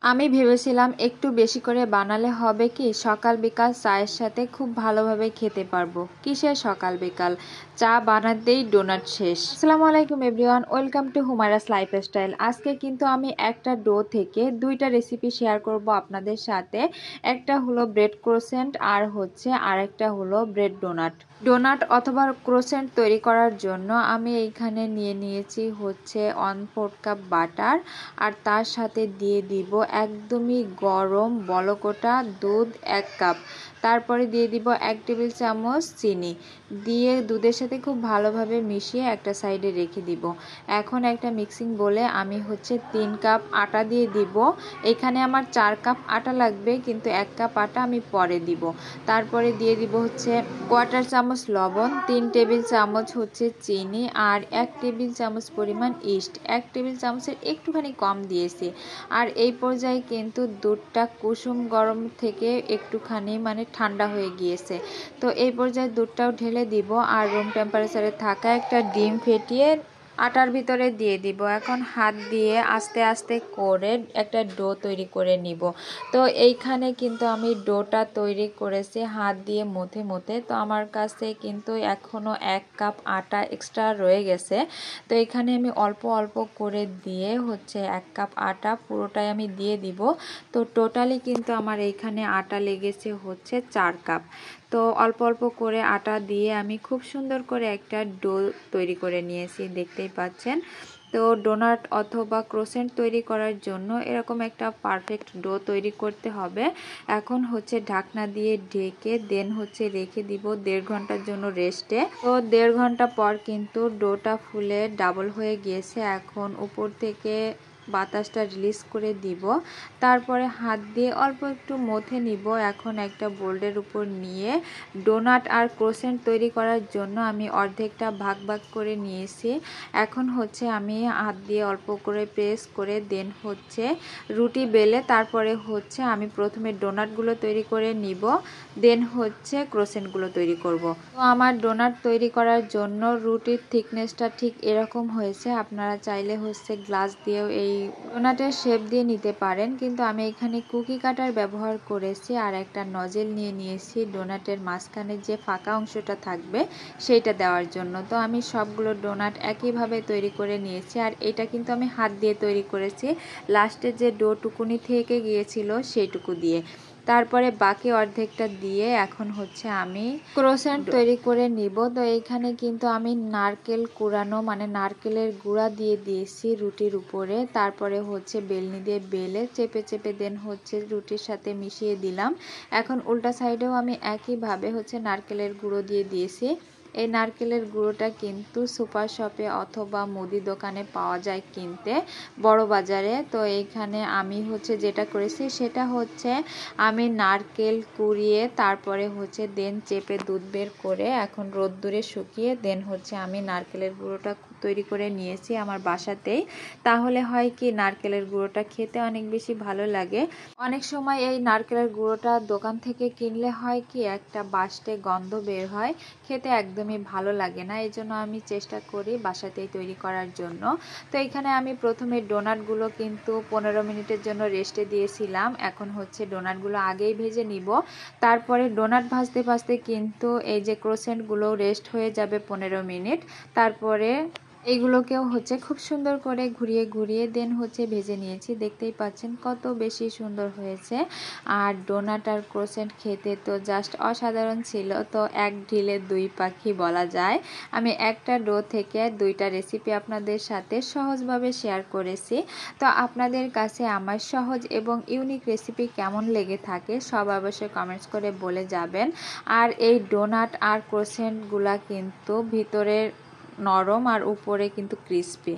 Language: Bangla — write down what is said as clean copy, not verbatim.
আমি ভেবেছিলাম একটু বেশি করে বানালে হবে কি সকাল বিকাল চায়ের সাথে খুব ভালোভাবে খেতে পারবো। কিসের সকাল বিকাল, চা বানাতেই ডোনাট শেষ। আসসালামু আলাইকুম এভরিওয়ান, ওয়েলকাম টু হুমায়রাস লাইফস্টাইল। আজকে কিন্তু আমি একটা ডো থেকে দুইটা রেসিপি শেয়ার করব আপনাদের সাথে। একটা হলো ব্রেড ক্রোসেন্ট আর আরেকটা হলো ব্রেড ডোনাট। ডোনাট অথবা ক্রোসেন্ট তৈরি করার জন্য আমি এইখানে নিয়েছি 1/4 কাপ বাটার, আর তার সাথে দিয়ে দিব একদমই গরম বলকটা দুধ 1 কাপ। তারপরে দিয়ে দিব 1 টেবিল চামচ চিনি, দিয়ে দুধের সাথে খুব ভালোভাবে মিশিয়ে একটা সাইডে রেখে দিব। এখন একটা মিক্সিং বলে আমি 3 কাপ আটা দিয়ে দিব। এখানে আমার 4 কাপ আটা লাগবে, কিন্তু 1 কাপ আটা আমি পরে দিব। তারপরে দিয়ে দিব 1/4 চামচ লবণ, 3 টেবিল চামচ চিনি, আর 1 টেবিল চামচ পরিমাণ ইস্ট। 1 টেবিল চামচের একটুখানি কম দিয়েছি। আর এই পর্যায়ে কিন্তু দুধটা কুসুম গরম থেকে একটুখানি ঠান্ডা হয়ে গিয়েছে। তো এই পর্যায়ে দুধটাও ঢেলে দিব, আর রুম টেম্পারেচারে থাকা একটা ডিম ফেটিয়ে আটার ভিতরে দিয়ে দিব। এখন হাত দিয়ে আস্তে আস্তে করে একটা ডো তৈরি করে নিব। তো এইখানে কিন্তু আমি ডোটা তৈরি করেছি হাত দিয়ে মথে। তো আমার কাছে কিন্তু এখনও 1 কাপ আটা এক্সট্রা রয়ে গেছে। তো এখানে আমি অল্প অল্প করে দিয়ে 1 কাপ আটা পুরোটাই আমি দিয়ে দিব। তো টোটালি কিন্তু আমার এইখানে আটা লেগেছে 4 কাপ। তো অল্প অল্প করে আটা দিয়ে আমি খুব সুন্দর করে একটা ডো তৈরি করে নিয়েছি, দেখতেই পাচ্ছেন। তো ডোনাট অথবা ক্রোসেন্ট তৈরি করার জন্য এরকম একটা পারফেক্ট ডো তৈরি করতে হবে। এখন ঢাকনা দিয়ে ঢেকে রেখে দিব 1.5 ঘন্টার জন্য রেস্টে। তো 1.5 ঘন্টা পর কিন্তু ডোটা ফুলে ডাবল হয়ে গিয়েছে। এখন উপর থেকে বাতাসটা রিলিজ করে দিব। তারপরে হাত দিয়ে অল্প একটু মথে নিব। এখন একটা বোর্ডের উপর নিয়ে ডোনাট আর ক্রোসেন্ট তৈরি করার জন্য আমি অর্ধেকটা ভাগ ভাগ করে নিয়েছি। এখন আমি হাত দিয়ে অল্প করে প্রেস করে রুটি বেলে তারপরে আমি প্রথমে ডোনাটগুলো তৈরি করে নিব, দেন ক্রোসেন্টগুলো তৈরি করব। তো আমার ডোনাট তৈরি করার জন্য রুটির থিকনেসটা ঠিক এরকম হয়েছে। আপনারা চাইলে গ্লাস দিয়েও এই ডোনাটের শেপ দিয়ে নিতে পারেন, কিন্তু আমি এখানে কুকি কাটার ব্যবহার করেছি আর একটা নজেল নিয়েছি ডোনাটের মাঝখানে যে ফাঁকা অংশটা থাকবে সেইটা দেওয়ার জন্য। তো আমি সবগুলো ডোনাট একইভাবে তৈরি করে নিয়েছি, আর এটা কিন্তু আমি হাত দিয়ে তৈরি করেছি, লাস্টে যে ডো টুকুনি থেকে গিয়েছিল সেইটুকু দিয়ে। তারপরে বাকি অর্ধেকটা দিয়ে এখন আমি ক্রোসেন্ট তৈরি করে নিব। তো এইখানে কিন্তু আমি নারকেল কুড়ানো নারকেলের গুঁড়া দিয়ে দিয়েছি রুটির উপরে। তারপরে বেলনি দিয়ে বেলে চেপে দেন রুটির সাথে মিশিয়ে দিলাম। এখন উল্টা সাইডেও আমি একইভাবে নারকেলের গুঁড়ো দিয়ে দিয়েছি। এই নারকেলের গুঁড়োটা কিন্তু সুপার শপে অথবা মুদি দোকানে পাওয়া যায় কিনতে, বড় বাজারে। তো এইখানে আমি যেটা করেছি সেটা আমি নারকেল কুড়িয়ে তারপরে দেন চেপে দুধ বের করে এখন রোদ্দুরে শুকিয়ে দেন আমি নারকেলের গুঁড়োটা তৈরি করে নিয়েছি আমার বাসাতেই। তাহলে হয় কি নারকেলের গুঁড়োটা খেতে অনেক বেশি ভালো লাগে। অনেক সময় এই নারকেলের গুঁড়োটা দোকান থেকে কিনলে হয় কি একটা বাস্টে গন্ধ বের হয়, খেতে একদমই ভালো লাগে না। এই জন্য আমি চেষ্টা করি বাসাতেই তৈরি করার জন্য। তো এখানে আমি প্রথমে ডোনাটগুলো কিন্তু 15 মিনিটের জন্য রেস্টে দিয়েছিলাম। এখন ডোনাটগুলো আগেই ভেজে নিব। তারপরে ডোনাট ভাজতে ভাজতে কিন্তু এই যে ক্রোসেন্টগুলো রেস্ট হয়ে যাবে 15 মিনিট। তারপরে এইগুলোকেও খুব সুন্দর করে ঘুরিয়ে দেন ভেজে নিয়েছি। দেখতেই পাচ্ছেন কত বেশি সুন্দর হয়েছে। আর ডোনাট আর ক্রোসেন্ট খেতে তো জাস্ট অসাধারণ ছিল। তো এক ঢিলে 2 পাখি বলা যায়। আমি একটা ডো থেকে 2টা রেসিপি আপনাদের সাথে সহজভাবে শেয়ার করেছি। তো আপনাদের কাছে আমার সহজ এবং ইউনিক রেসিপি কেমন লেগে থাকে সব অবশ্যই কমেন্টস করে বলে যাবেন। আর এই ডোনাট আর ক্রোসেন্টগুলা কিন্তু ভিতরের নরম আর উপরে কিন্তু ক্রিস্পি।